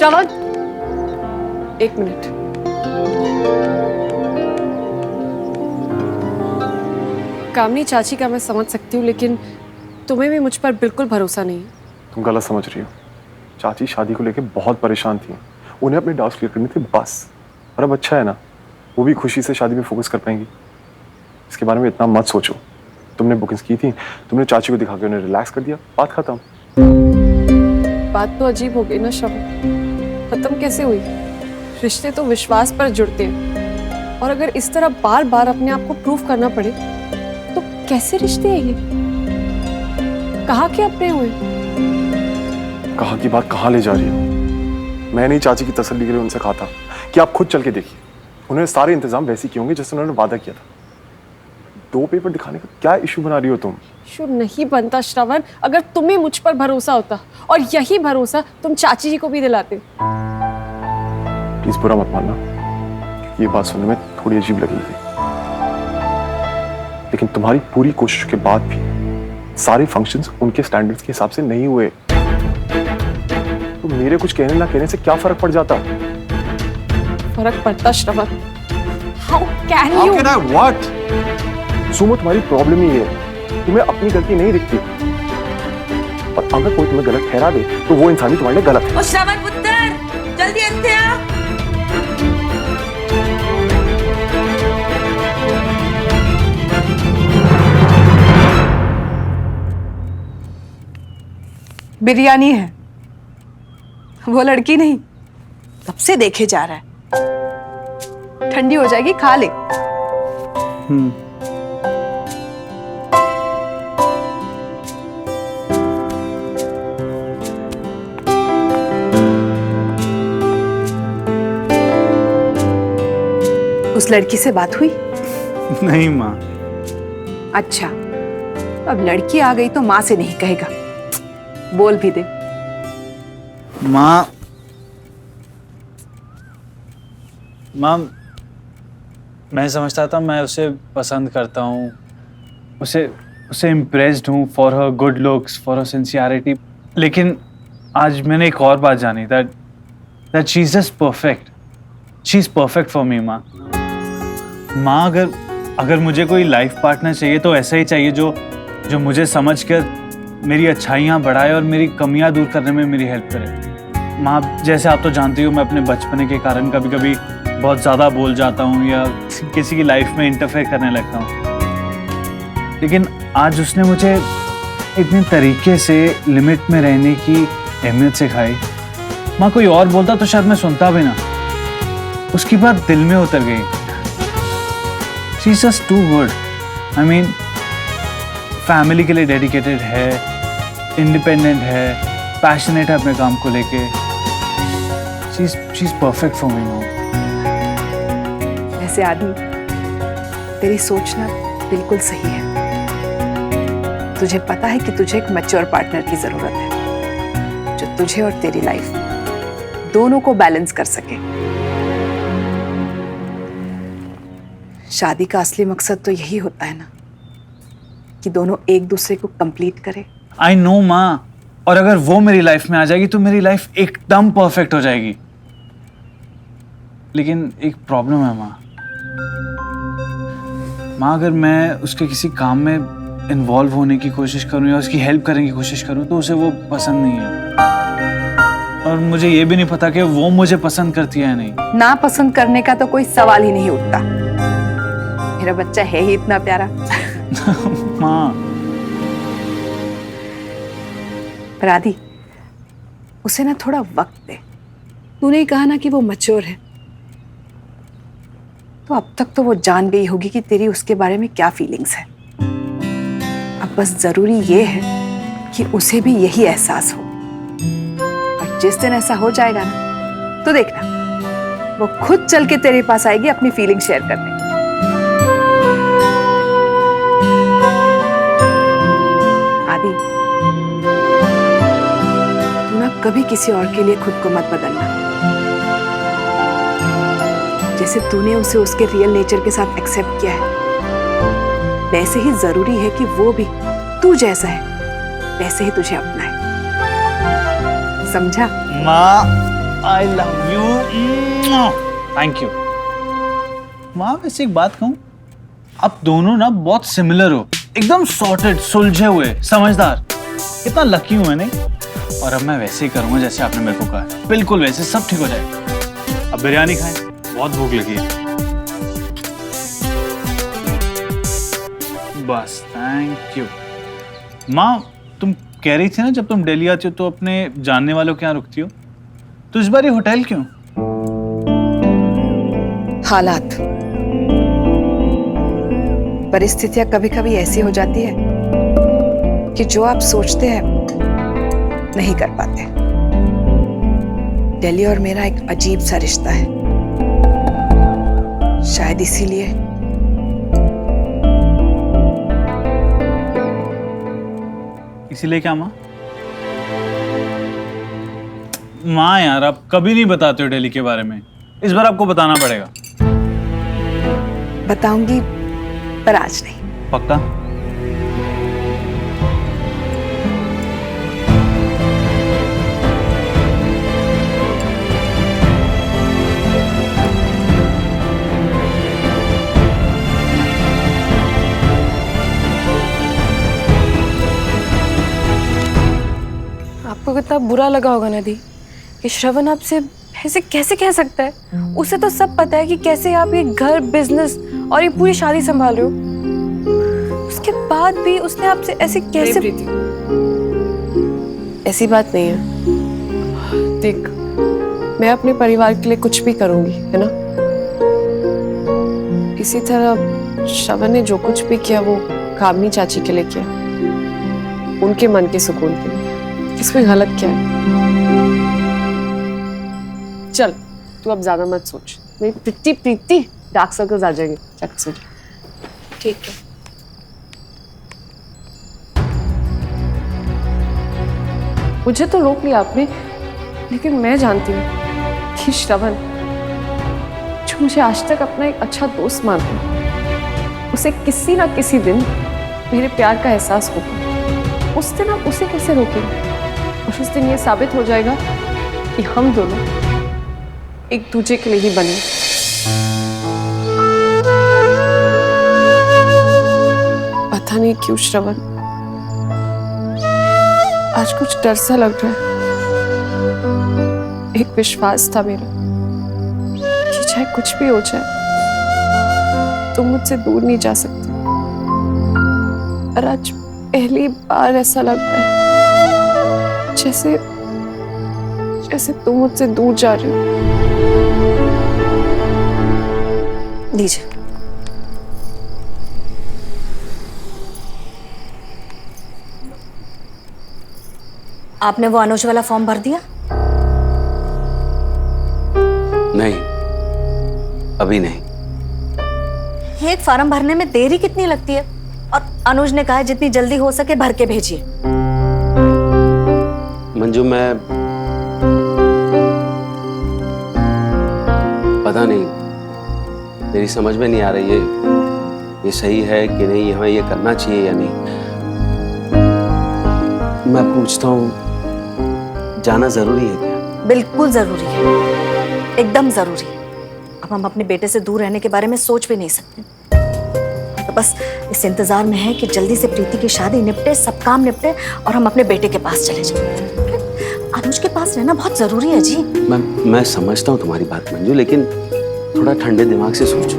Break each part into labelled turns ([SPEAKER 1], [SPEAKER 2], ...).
[SPEAKER 1] श्रवण, एक मिनट। कामनी चाची का मैं समझ सकती हूँ, लेकिन तुम्हें भी मुझ पर बिल्कुल भरोसा नहीं है।
[SPEAKER 2] तुम गलत समझ रही हो। चाची शादी को लेकर बहुत परेशान थी, उन्हें अपने डाउट्स क्लियर करने थे बस। और अब अच्छा है ना, वो भी खुशी से शादी में फोकस कर पाएंगी। इसके बारे में इतना मत सोचो। तुमने बुकिंग्स की थी, तुमने चाची को दिखा के उन्हें रिलैक्स कर दिया, बात खत्म।
[SPEAKER 1] बात तो अजीब हो गई ना श्रवण, खत्म कैसे हुई? रिश्ते तो विश्वास पर जुड़ते हैं, और अगर इस तरह बार बार अपने आप को प्रूव करना पड़े तो कैसे रिश्ते हैं ये? कहाँ के अपने हुए?
[SPEAKER 2] कहाँ की बात कहाँ ले जा रही हो? मैंने ही चाची की तसल्ली के लिए उनसे कहा था कि आप खुद चल के देखिए। उन्होंने सारे इंतजाम वैसे किए होंगे जैसे उन्होंने वादा किया था। 2 पेपर दिखाने का क्या इशू बना रही हो तुम?
[SPEAKER 1] इशू नहीं बनता श्रवण, अगर तुम्हें मुझ पर भरोसा होता, और यही भरोसा तुम चाची जी को भी दिलाते।
[SPEAKER 2] प्लीज बुरा मत मानना, ये बात सुनने में थोड़ी अजीब लगी थी, लेकिन तुम्हारी पूरी कोशिश के बाद भी सारे फंक्शंस उनके स्टैंडर्ड्स के हिसाब से नहीं हुए। तो मेरे कुछ कहने ना कहने से क्या फर्क पड़ जाता?
[SPEAKER 1] फर्क पड़ता श्रवण। How can you?
[SPEAKER 2] How can I what? Sumo, तुम्हारी प्रॉब्लम ही है, तुम्हें अपनी गलती नहीं दिखती, और अगर कोई तुम्हें गलत ठहरा दे तो वो इंसान ही तुम्हारे लिए गलत है।
[SPEAKER 3] ओ श्रवण पुत्र, जल्दी अंदर आ।
[SPEAKER 4] बिरयानी है, वो लड़की नहीं, कब से देखे जा रहा है। ठंडी हो जाएगी, खा ले। उस लड़की से बात हुई?
[SPEAKER 5] नहीं माँ।
[SPEAKER 4] अच्छा, अब लड़की आ गई तो माँ से नहीं कहेगा, बोल भी दे।
[SPEAKER 5] माँ मैं समझता था मैं उसे पसंद करता हूँ, उसे इम्प्रेस्ड हूँ for her good looks, for her sincerity, लेकिन आज मैंने एक और बात जानी, that she is just perfect. She is perfect for me. माँ अगर मुझे कोई लाइफ पार्टनर चाहिए तो ऐसा ही चाहिए जो मुझे समझकर मेरी अच्छाइयाँ बढ़ाए और मेरी कमियाँ दूर करने में मेरी हेल्प करे। माँ, जैसे आप तो जानती हो, मैं अपने बचपने के कारण कभी कभी बहुत ज़्यादा बोल जाता हूँ या किसी की लाइफ में इंटरफेयर करने लगता हूँ, लेकिन आज उसने मुझे इतने तरीके से लिमिट में रहने की अहमियत सिखाई। माँ, कोई और बोलता तो शायद मैं सुनता भी ना, उसकी बात दिल में उतर गई। She is just too good. I mean, family के लिए डेडिकेटेड है, इंडिपेंडेंट है, पैशनेट है अपने काम को लेके। She is perfect for me now.
[SPEAKER 4] वैसे आदि, तेरी सोच ना बिल्कुल सही है। तुझे पता है कि तुझे एक मैच्योर पार्टनर की जरूरत है, जो तुझे और तेरी लाइफ दोनों को बैलेंस कर सके। शादी का असली मकसद तो यही होता है ना, कि दोनों एक दूसरे को कंप्लीट करें।
[SPEAKER 5] आई नो माँ, और अगर वो मेरी लाइफ में आ जाएगी तो मेरी लाइफ एकदम परफेक्ट हो जाएगी। लेकिन एक प्रॉब्लम है माँ। अगर मैं उसके किसी काम में इन्वॉल्व होने की कोशिश करूं या उसकी हेल्प करने की कोशिश करूं तो उसे वो पसंद नहीं है, और मुझे ये भी नहीं पता कि वो मुझे पसंद करती है या नहीं।
[SPEAKER 4] ना पसंद करने का तो कोई सवाल ही नहीं उठता। मेरा बच्चा है ही इतना प्यारा।
[SPEAKER 5] माँ,
[SPEAKER 4] पर आदि, उसे ना थोड़ा वक्त दे। तूने ही कहा ना कि वो मैच्योर है, तो अब तक तो वो जान गई होगी कि तेरी उसके बारे में क्या फीलिंग्स है। अब बस जरूरी ये है कि उसे भी यही एहसास हो, और जिस दिन ऐसा हो जाएगा ना, तो देखना वो खुद चल के तेरे पास आएगी अपनी फीलिंग शेयर करने। आदि, तू ना कभी किसी और के लिए खुद को मत बदलना। जैसे तूने उसे उसके रियल नेचर के साथ एक्सेप्ट किया है, वैसे ही जरूरी है कि वो भी तू जैसा है वैसे ही तुझे अपनाए। समझा?
[SPEAKER 5] माँ, I love you. Thank you. माँ वैसे एक बात कहूँ, आप दोनों ना बहुत सिमिलर हो, एकदम सॉर्टेड, सुलझे हुए, समझदार। कितना लकी हूँ मैं, नहीं? और अब मैं वैसे ही करूँगा जैसे आपने मेरे को कहा, बिल्कुल वैसे, सब ठीक हो जाएगा। अब बिरयानी खाएं, बहुत भूख लगी है। बस, थैंक यू। माँ, तुम कह रही थी ना जब तुम दिल्ली आती हो तो अपने जानने वालों के यहाँ रुकती हो, तो इस बार ये होटल क्यों?
[SPEAKER 4] हालात, परिस्थितियां कभी कभी ऐसी हो जाती है कि जो आप सोचते हैं नहीं कर पाते। दिल्ली और मेरा एक अजीब सा रिश्ता है, शायद इसीलिए।
[SPEAKER 5] इसीलिए क्या माँ? माँ यार, आप कभी नहीं बताते हो दिल्ली के बारे में, इस बार आपको बताना पड़ेगा।
[SPEAKER 4] बताऊंगी, पर आज नहीं।
[SPEAKER 5] पक्का?
[SPEAKER 1] आपको कितना बुरा लगा होगा नदी कि श्रवण आपसे ऐसे कैसे कह सकता है। उसे तो सब पता है कि कैसे आप ये घर, बिजनेस और ये पूरी शादी संभाल रहे हो। उसके बाद भी उसने आपसे ऐसे कैसे? ऐसी बात नहीं है। देख, मैं अपने परिवार के लिए कुछ भी करूंगी, है ना? इसी तरह श्रवण ने जो कुछ भी किया वो कामनी चाची के लिए किया, उनके मन के सुकून के लिए। इसमें गलत क्या है? चल, तू अब ज्यादा मत सोच। मेरी प्रीति प्रीति डार्क सर्कल्स आ जाएंगे। चल सो जा। ठीक है। मुझे तो रोक लिया आपने, लेकिन मैं जानती हूँ कि श्रवण, जो मुझे आज तक अपना एक अच्छा दोस्त मानता है, उसे किसी ना किसी दिन मेरे प्यार का एहसास होगा। उस दिन आप उसे कैसे रोकेंगे? और उस दिन ये साबित हो जाएगा कि हम दोनों एक दूसरे के लिए ही बने। पता नहीं क्यों श्रवण, आज कुछ डर सा लग रहा है। एक विश्वास था मेरा कि चाहे कुछ भी हो जाए तुम मुझसे दूर नहीं जा सकते, और आज पहली बार ऐसा लग रहा है जैसे जैसे तुम मुझसे दूर जा रहे हो। लीजिए।
[SPEAKER 6] आपने वो अनुज वाला फॉर्म भर दिया?
[SPEAKER 7] नहीं, अभी नहीं।
[SPEAKER 6] एक फॉर्म भरने में देरी कितनी लगती है? और अनुज ने कहा है जितनी जल्दी हो सके भर के भेजिए।
[SPEAKER 7] मंजू, मैं पता नहीं, मेरी समझ में नहीं आ रही है ये सही है कि नहीं, हमें ये करना चाहिए या नहीं। मैं पूछता हूँ, जाना जरूरी है क्या?
[SPEAKER 6] बिल्कुल जरूरी है, एकदम जरूरी है। अब हम अपने बेटे से दूर रहने के बारे में सोच भी नहीं सकते, तो बस इस इंतजार में है कि जल्दी से प्रीति की शादी निपटे, सब काम निपटे और हम अपने बेटे के पास चले जाएं। अनुज के पास रहना बहुत जरूरी है जी।
[SPEAKER 7] मैं समझता हूँ तुम्हारी बात मंजू, लेकिन थोड़ा ठंडे दिमाग से सोचो।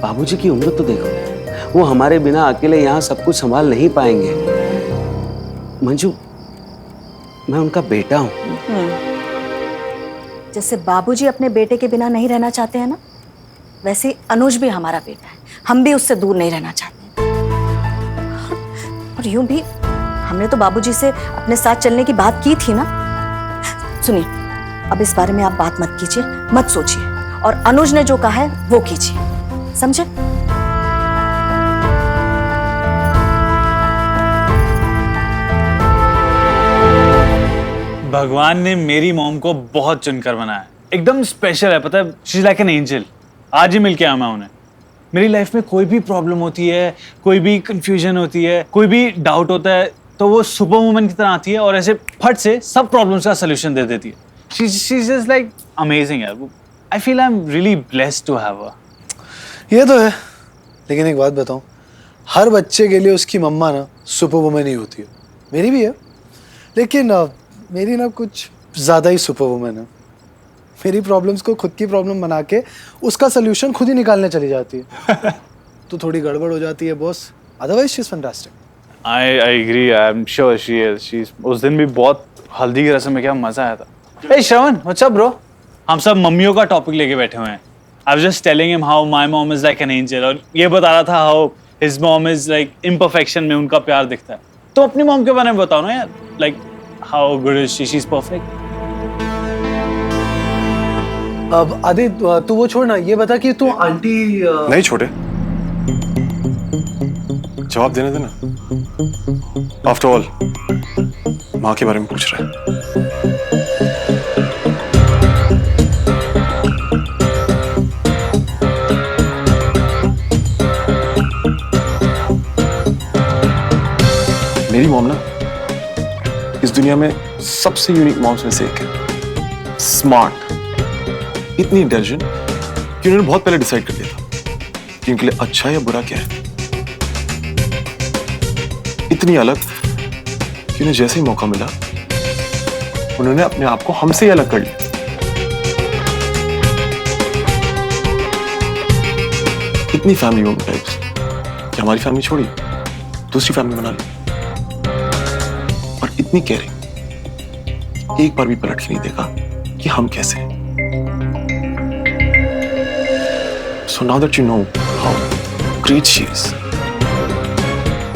[SPEAKER 7] बाबूजी की उम्र तो देखो, वो हमारे बिना अकेले यहाँ सब कुछ संभाल नहीं पाएंगे। मंजू, मैं उनका बेटा हूँ।
[SPEAKER 6] जैसे बाबूजी अपने बेटे के बिना नहीं रहना चाहते हैं ना, वैसे अनुज भी हमारा बेटा है, हम भी उससे दूर नहीं रहना चाहते। और यूं भी हमने तो बाबूजी से अपने साथ चलने की बात की थी ना। सुनिए, अब इस बारे में आप बात मत कीजिए, मत सोचिए, और अनुज ने जो कहा है वो कीजिए, समझे?
[SPEAKER 5] भगवान ने मेरी मॉम को बहुत चुनकर बनाया, एकदम स्पेशल है, पता है? She is like an angel. आज ही मिलके आया मैं उन्हें। मेरी लाइफ में कोई भी प्रॉब्लम होती है, कोई भी कंफ्यूजन होती है, कोई भी डाउट होता है, तो वो सुपर वुमन की तरह आती है और ऐसे फट से सब प्रॉब्लम्स का सोल्यूशन दे देती है। शी इज लाइक अमेजिंग यार। I feel I am really blessed to have her.
[SPEAKER 8] ये तो है, लेकिन एक बात बताऊं, हर बच्चे के लिए उसकी मम्मा ना सुपर वुमन ही होती है। मेरी भी है, लेकिन मेरी ना कुछ ज़्यादा ही सुपर वुमन है। मेरी प्रॉब्लम्स को खुद की प्रॉब्लम बना के उसका सोल्यूशन खुद ही निकालने चली जाती है। तो थोड़ी गड़बड़ हो जाती है boss, otherwise she is fantastic.
[SPEAKER 5] I agree. I'm sure she is. She's उस दिन भी बहुत हल्दी की रस्म में क्या मजा आया था। Hey श्रवण, what's up bro? हम सब मम्मियों का टॉपिक लेके बैठे हुए हैं। I was just telling him how my mom is like an angel और ये बता रहा था how his mom is like imperfection में उनका प्यार दिखता है। तो अपनी मॉम के बारे में बताओ ना यार। Like how good is she? She's perfect.
[SPEAKER 8] अब आदित्य तू वो छोड़ ना, ये बता कि तू आंटी
[SPEAKER 2] नहीं छोटे, जवाब देने देना। आफ्टर ऑल माँ के बारे में पूछ रहा है। मेरी मॉम ना इस दुनिया में सबसे यूनिक मॉम्स में से एक है। स्मार्ट, इतनी इंटेलिजेंट कि उन्होंने बहुत पहले डिसाइड कर लिया था कि उनके लिए अच्छा या बुरा क्या है। इतनी अलग कि उन्हें जैसे ही मौका मिला उन्होंने अपने आप को हमसे ही अलग कर लिया। इतनी फैमिली वुमन टाइप्स कि हमारी फैमिली छोड़ी दूसरी फैमिली बना ली। और इतनी केयरिंग, एक बार भी पलट के नहीं देखा कि हम कैसे हैं। So now that you know how great she is,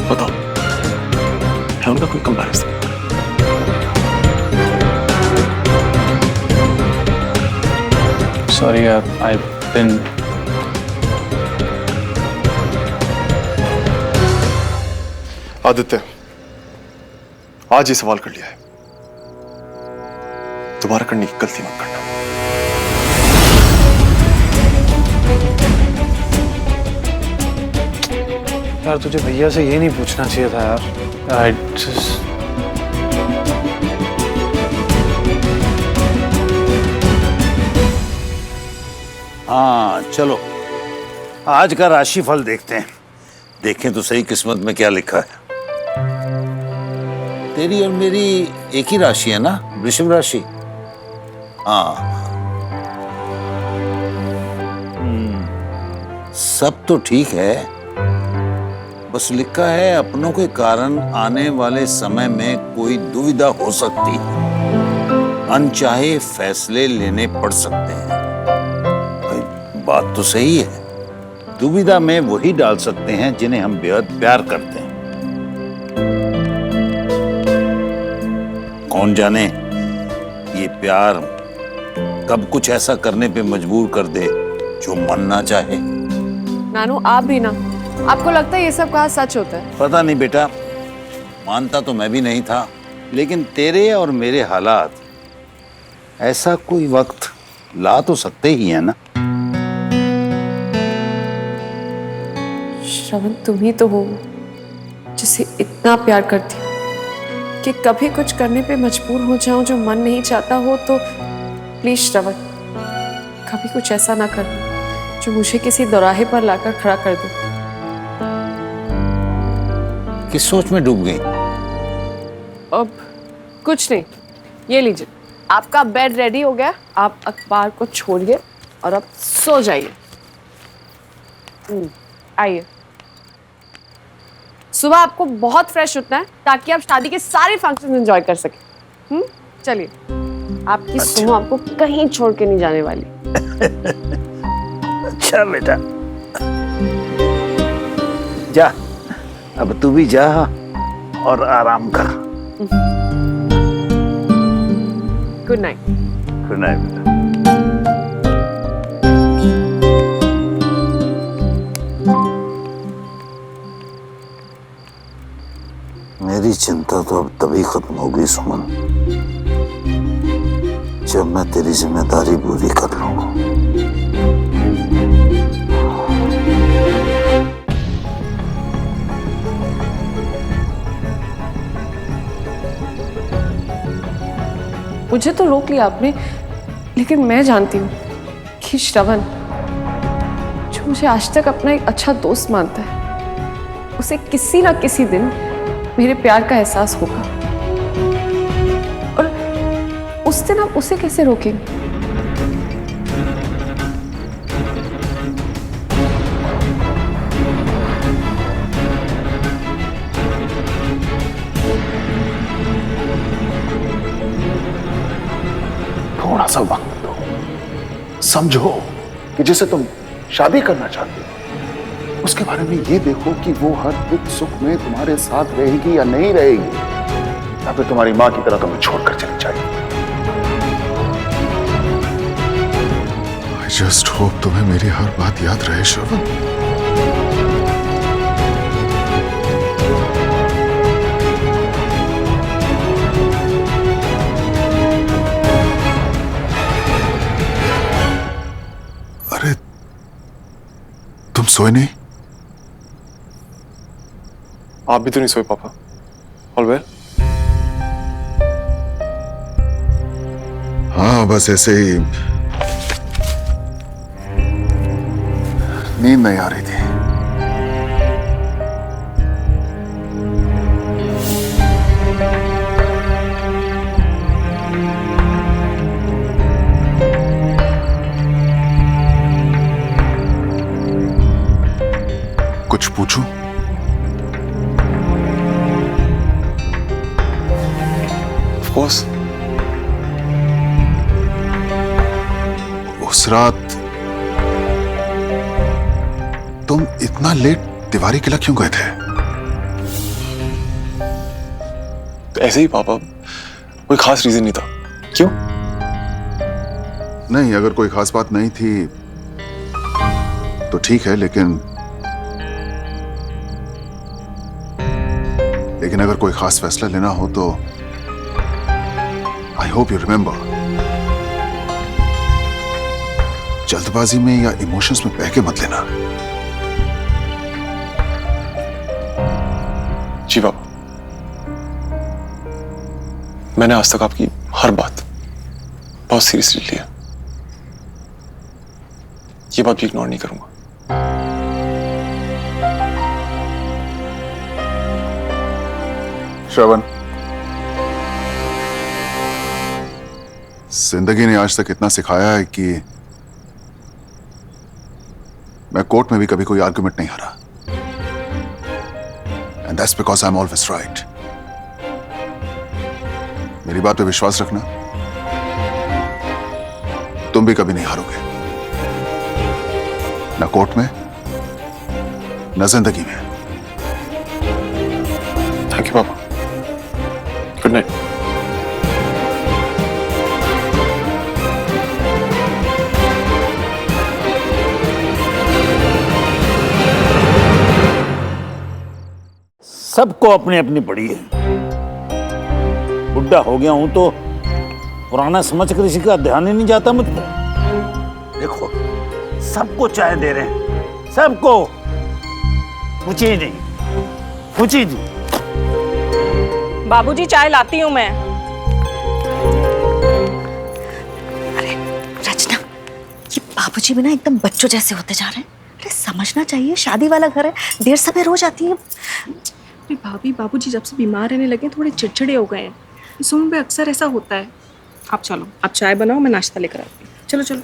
[SPEAKER 2] बताओ है उनका कोई comparison?
[SPEAKER 5] Sorry, I've been.
[SPEAKER 2] Aditya, आज ये सवाल कर लिया है, दोबारा करने की गलती मत करना।
[SPEAKER 8] यार तुझे भैया से ये नहीं पूछना चाहिए था यार।
[SPEAKER 5] I just.
[SPEAKER 9] हाँ चलो, आज का राशिफल देखते हैं। देखें तो सही किस्मत में क्या लिखा है। तेरी और मेरी एक ही राशि है ना, वृषभ राशि। हाँ सब तो ठीक है, बस लिखा है अपनों के कारण आने वाले समय में कोई दुविधा हो सकती, अनचाहे फैसले लेने पड़ सकते हैं। भाई बात तो सही है, दुविधा में वही डाल सकते हैं जिन्हें हम बेहद प्यार करते हैं। कौन जाने ये प्यार कब कुछ ऐसा करने पे मजबूर कर दे जो मन ना चाहे।
[SPEAKER 1] नानू आप भी ना, आपको लगता है ये सब कहा सच होता है?
[SPEAKER 9] पता नहीं बेटा, मानता तो मैं भी नहीं था, लेकिन तेरे और मेरे हालात ऐसा कोई वक्त ला तो सकते ही है ना।
[SPEAKER 1] श्रवण तुम ही तो हो जिसे इतना प्यार करती हूँ कि कभी कुछ करने पे मजबूर हो जाऊं जो मन नहीं चाहता हो तो प्लीज श्रवण कभी कुछ ऐसा ना कर जो मुझे किसी दौराहे पर लाकर खड़ा कर दे।
[SPEAKER 9] किस सोच में डूब गई?
[SPEAKER 1] अब कुछ नहीं, ये लीजिए आपका बेड रेडी हो गया, आप अखबार को छोड़िए और अब सो जाइए। आइए, सुबह आपको बहुत फ्रेश उठना है ताकि आप शादी के सारे फंक्शन एंजॉय कर सकें। चलिए, आपकी सुबह आपको कहीं छोड़ के नहीं जाने वाली।
[SPEAKER 9] अच्छा बेटा, जा अब तू भी जा और आराम कर।
[SPEAKER 1] Good night.
[SPEAKER 9] गुड नाइट बेटा। मेरी चिंता तो अब तभी खत्म होगी सुमन, जब मैं तेरी जिम्मेदारी पूरी कर लूंगा।
[SPEAKER 1] मुझे तो रोक लिया आपने, लेकिन मैं जानती हूँ कि श्रवण, जो मुझे आज तक अपना एक अच्छा दोस्त मानता है, उसे किसी ना किसी दिन मेरे प्यार का एहसास होगा। और उस दिन आप उसे कैसे रोकेंगे?
[SPEAKER 2] थोड़ा सा वक्त दो, समझो कि जिसे तुम शादी करना चाहते हो उसके बारे में ये देखो कि वो हर दुख सुख में तुम्हारे साथ रहेगी या नहीं रहेगी, या फिर तुम्हारी मां की तरह तुम्हें छोड़कर चली जाएगी। I just hope तुम्हें मेरी हर बात याद रहे श्रवण। अरे तुम सोए नहीं? आप भी तो नहीं सोए पापा? All well? हाँ, बस ऐसे ही नींद नहीं आ रही थी। कुछ पूछूं? Of course. उस रात तुम इतना लेट तिवारी किला क्यों गए थे? तो ऐसे ही पापा, कोई खास रीजन नहीं था। क्यों? नहीं, अगर कोई खास बात नहीं थी तो ठीक है, लेकिन अगर कोई खास फैसला लेना हो तो आई होप यू रिमेंबर, जल्दबाजी में या इमोशंस में बह के मत लेना। जी बाबा, मैंने आज तक आपकी हर बात बहुत सीरियसली लिया, ये बात भी इग्नोर नहीं करूंगा। श्रवण, जिंदगी ने आज तक इतना सिखाया है कि मैं कोर्ट में भी कभी कोई आर्गुमेंट नहीं हारा, and that's because I am always right. मेरी बात पे विश्वास रखना, तुम भी कभी नहीं हारोगे, ना कोर्ट में ना जिंदगी में। थैंक यू पापा। Good night.
[SPEAKER 9] सबको अपनी अपनी पड़ी है। बुढ़ा हो गया हूं तो पुराना समझ कर किसी का ध्यान ही नहीं जाता मुझ पर। देखो, सबको चाय दे रहे हैं, सबको। मुझे नहीं, मुझे नहीं।
[SPEAKER 3] बाबूजी चाय लाती हूँ मैं।
[SPEAKER 6] अरे रचना, ये बाबूजी भी ना एकदम बच्चों जैसे होते जा रहे हैं। अरे समझना चाहिए, शादी वाला घर है, देर सवेर हो जाती है।
[SPEAKER 1] अरे भाभी, बाबूजी जब से बीमार रहने लगे थोड़े चिड़चिड़े हो गए हैं। इस उम्र में अक्सर ऐसा होता है। आप चलो, आप चाय बनाओ, मैं नाश्ता लेकर आती हूँ। चलो चलो।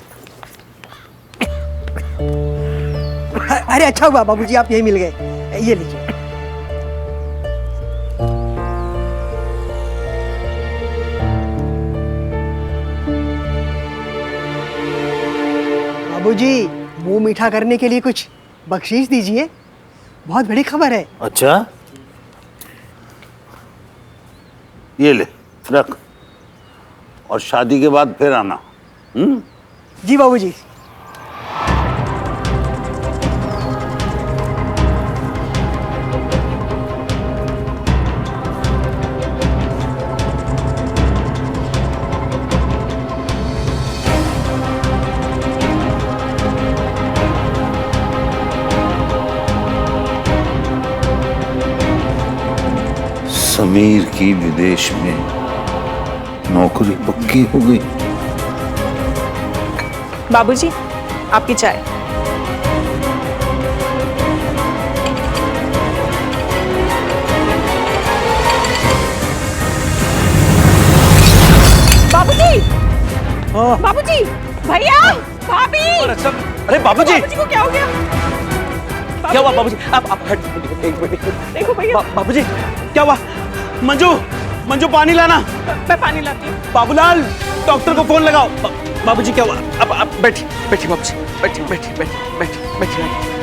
[SPEAKER 10] अरे अच्छा हुआ बाबूजी आप यही मिल गए, ये लीजिए। बाबूजी, मुंह मीठा करने के लिए कुछ बख्शीश दीजिए, बहुत बड़ी खबर है।
[SPEAKER 9] अच्छा, ये ले रख, और शादी के बाद फिर आना।
[SPEAKER 10] जी बाबूजी।
[SPEAKER 9] समीर की विदेश में नौकरी पक्की हो गई।
[SPEAKER 4] बाबूजी, आपकी चाय।
[SPEAKER 3] बाबूजी, बाबूजी, भैया, भाभी।
[SPEAKER 7] अरे बाबूजी,
[SPEAKER 3] बाबूजी को क्या हो गया?
[SPEAKER 7] क्या हुआ बाबूजी? आप हट, एक मिनट।
[SPEAKER 3] देखो भैया।
[SPEAKER 7] बाबूजी, क्या हुआ? मंजू, मंजू पानी लाना।
[SPEAKER 3] मैं पानी लाती हूँ।
[SPEAKER 7] बाबूलाल, डॉक्टर को फोन लगाओ। बाबूजी क्या हुआ? अब बैठिए, बैठिए बाबूजी, बैठिए, बैठिए, बैठिए, बैठिए, बैठिए।